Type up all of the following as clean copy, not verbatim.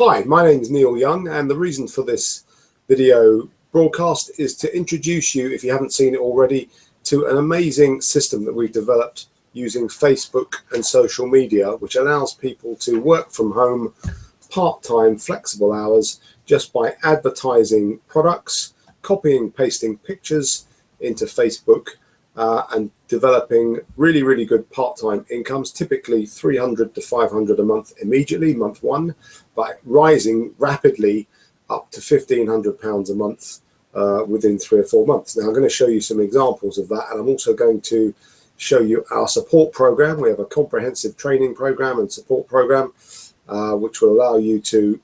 Hi, my name is Neil Young, and the reason for this video broadcast is to introduce you, if you haven't seen it already, to an amazing system that we've developed using Facebook and social media, which allows people to work from home part-time flexible hours just by advertising products, copying and pasting pictures into Facebook, and developing really good part-time incomes, typically 300 to 500 a month immediately, month one, but rising rapidly up to £1,500 a month within 3 or 4 months. Now I'm going to show you some examples of that, and I'm also going to show you our support program. We have a comprehensive training program and support program which will allow you to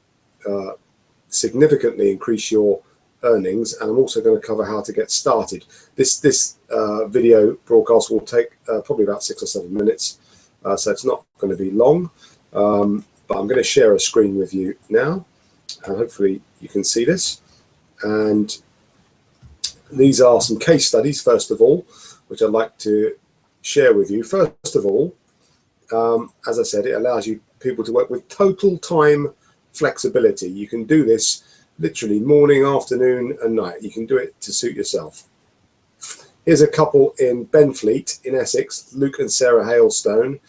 significantly increase your earnings, and I'm also going to cover how to get started. This video broadcast will take probably about 6 or 7 minutes, so it's not going to be long, but I'm going to share a screen with you now, and hopefully you can see this. And these are some case studies, first of all, which I'd like to share with you. First of all, as I said, it allows you people to work with total time flexibility. You can do this literally morning, afternoon and night. You can do it to suit yourself. Here's a couple in Benfleet in Essex, Luke and Sarah Hailstone,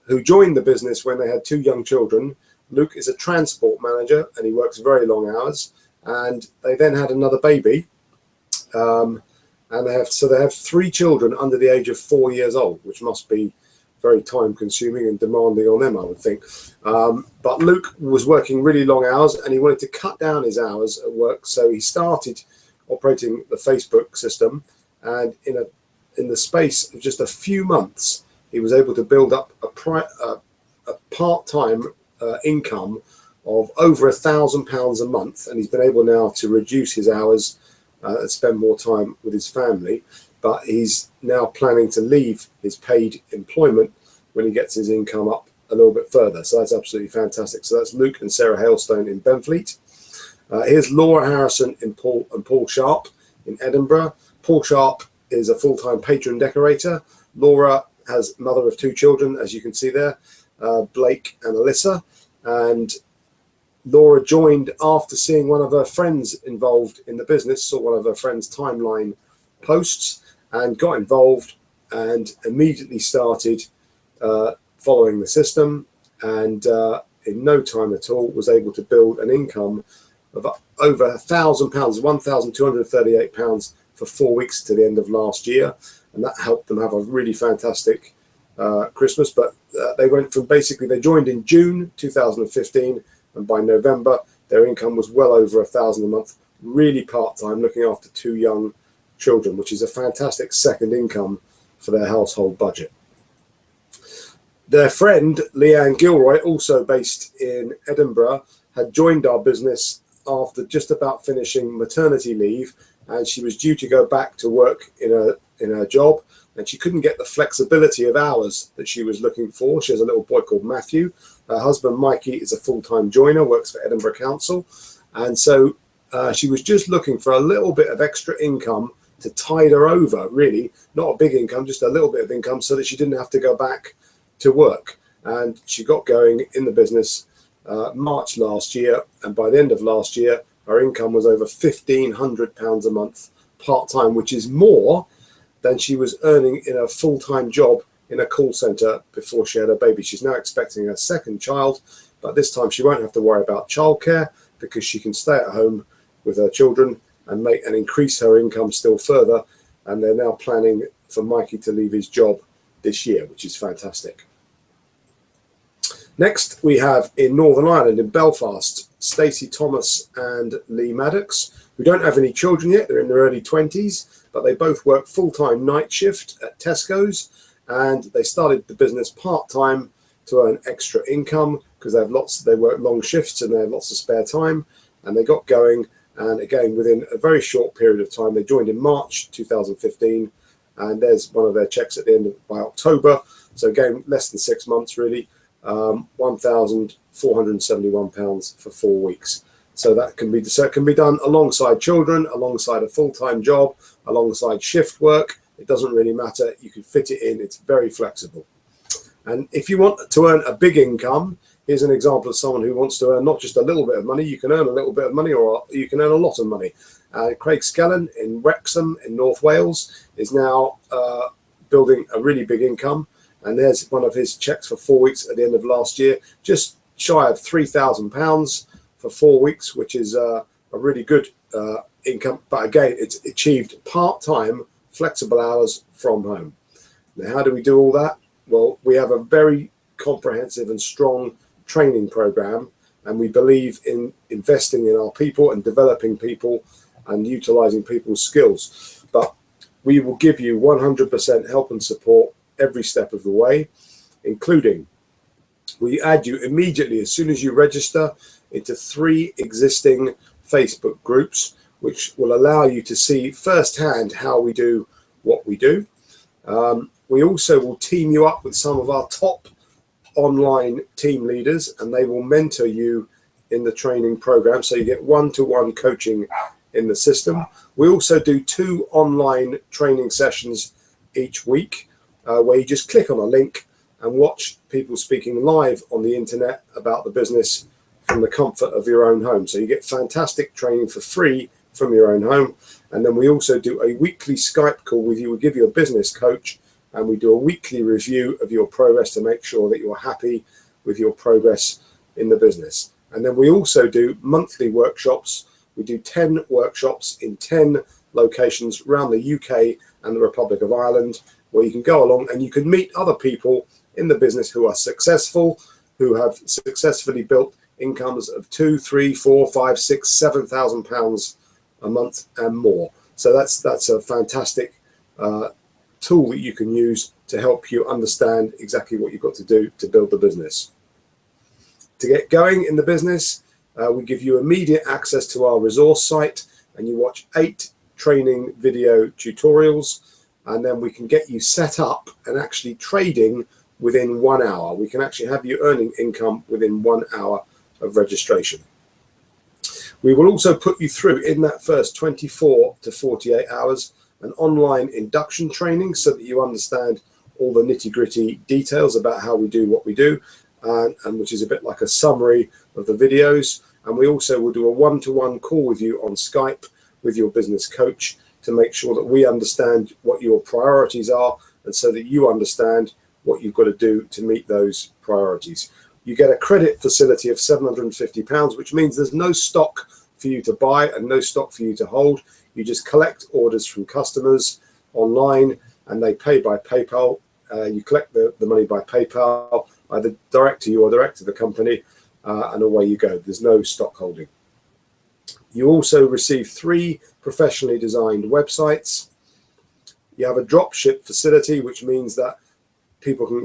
who joined the business when they had 2 young children. Luke is a transport manager and he works very long hours, and they then had another baby, and they have 3 children under the age of 4 years old, which must be very time consuming and demanding on them, I would think. But Luke was working really long hours and he wanted to cut down his hours at work, so he started operating the Facebook system, and in the space of just a few months he was able to build up a part-time income of over £1,000 a month, and he's been able now to reduce his hours and spend more time with his family. But he's now planning to leave his paid employment when he gets his income up a little bit further. So that's absolutely fantastic. So that's Luke and Sarah Hailstone in Benfleet. Here's Laura Harrison and Paul Sharp in Edinburgh. Paul Sharp is a full-time patron decorator. Laura has mother of 2 children, as you can see there, Blake and Alyssa. And Laura joined after seeing one of her friends involved in the business, saw one of her friends' timeline posts, and got involved and immediately started following the system, and in no time at all was able to build an income of over £1,000, £1,238 for 4 weeks to the end of last year, and that helped them have a really fantastic Christmas. But they went from they joined in June 2015, and by November their income was well over £1,000 a month, really part-time, looking after 2 young children, which is a fantastic second income for their household budget. Their friend Leanne Gilroy, also based in Edinburgh, had joined our business after just about finishing maternity leave, and she was due to go back to work in her job, and she couldn't get the flexibility of hours that she was looking for. She has a little boy called Matthew. Her husband Mikey is a full-time joiner, works for Edinburgh Council, and so she was just looking for a little bit of extra income to tide her over, really, not a big income, just a little bit of income, so that she didn't have to go back to work. And she got going in the business March last year, and by the end of last year her income was over £1,500 a month part-time, which is more than she was earning in a full-time job in a call centre before she had a baby. She's now expecting her second child, but this time she won't have to worry about childcare because she can stay at home with her children and increase her income still further. And they're now planning for Mikey to leave his job this year, which is fantastic. Next, we have in Northern Ireland, in Belfast, Stacey Thomas and Lee Maddox, who don't have any children yet. They're in their early 20s, but they both work full-time night shift at Tesco's, and they started the business part-time to earn extra income because they work long shifts and they have lots of spare time, and they got going. And again, within a very short period of time, they joined in March 2015, and there's one of their checks at the end by October. So again, less than 6 months really, £1,471 for 4 weeks. So that can be done alongside children, alongside a full-time job, alongside shift work. It doesn't really matter. You can fit it in. It's very flexible. And if you want to earn a big income, here's an example of someone who wants to earn not just a little bit of money. You can earn a little bit of money, or you can earn a lot of money. Craig Skellen in Wrexham in North Wales is now building a really big income. And there's one of his checks for 4 weeks at the end of last year, just shy of £3,000 for 4 weeks, which is a really good income. But again, it's achieved part-time, flexible hours from home. Now, how do we do all that? Well, we have a very comprehensive and strong training program, and we believe in investing in our people and developing people and utilizing people's skills. But we will give you 100% help and support every step of the way, including we add you immediately as soon as you register into 3 existing Facebook groups, which will allow you to see firsthand how we do what we do. We also will team you up with some of our top online team leaders, and they will mentor you in the training program, so you get one-to-one coaching in the system. We also do 2 online training sessions each week, where you just click on a link and watch people speaking live on the internet about the business from the comfort of your own home. So you get fantastic training for free from your own home. And then we also do a weekly Skype call with you. We give you a business coach, and we do a weekly review of your progress to make sure that you're happy with your progress in the business. And then we also do monthly workshops. We do 10 workshops in 10 locations around the UK and the Republic of Ireland, where you can go along and you can meet other people in the business who are successful, who have successfully built incomes of £2,000, £3,000, £4,000, £5,000, £7,000 a month and more. So that's a fantastic tool that you can use to help you understand exactly what you've got to do to build the business. To get going in the business, we give you immediate access to our resource site, and you watch 8 training video tutorials, and then we can get you set up and actually trading within 1 hour. We can actually have you earning income within 1 hour of registration. We will also put you through, in that first 24 to 48 hours, an online induction training, so that you understand all the nitty-gritty details about how we do what we do, and which is a bit like a summary of the videos. And we also will do a one-to-one call with you on Skype with your business coach to make sure that we understand what your priorities are, and so that you understand what you've got to do to meet those priorities. You get a credit facility of £750, which means there's no stock for you to buy and no stock for you to hold. You just collect orders from customers online, and they pay by PayPal. You collect the money by PayPal, either direct to you or direct to the company, and away you go. There's no stock holding. You also receive 3 professionally designed websites. You have a drop ship facility, which means that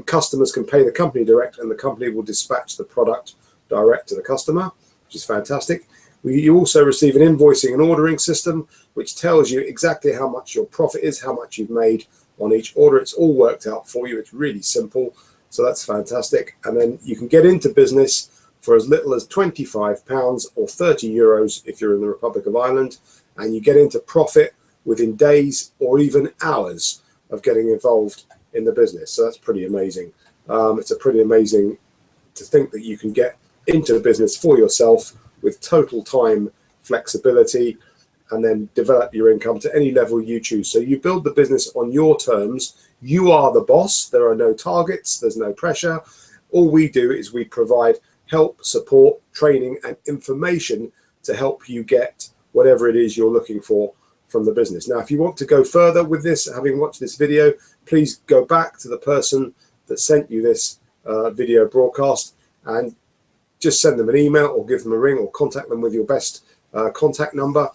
customers can pay the company direct, and the company will dispatch the product direct to the customer, which is fantastic. You also receive an invoicing and ordering system, which tells you exactly how much your profit is, how much you've made on each order. It's all worked out for you. It's really simple. So that's fantastic. And then you can get into business for as little as £25 or €30 if you're in the Republic of Ireland, and you get into profit within days or even hours of getting involved in the business. So that's pretty amazing. It's a pretty amazing to think that you can get into the business for yourself with total time flexibility, and then develop your income to any level you choose. So you build the business on your terms. You are the boss. There are no targets. There's no pressure. All we do is we provide help, support, training, and information to help you get whatever it is you're looking for from the business. Now, if you want to go further with this, having watched this video, please go back to the person that sent you this video broadcast and just send them an email or give them a ring or contact them with your best contact number,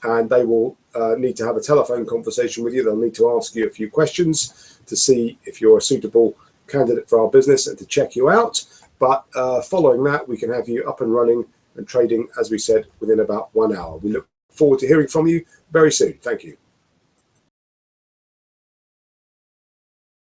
and they will need to have a telephone conversation with you. They'll need to ask you a few questions to see if you're a suitable candidate for our business and to check you out. But following that, we can have you up and running and trading, as we said, within about 1 hour. We look forward to hearing from you very soon. Thank you.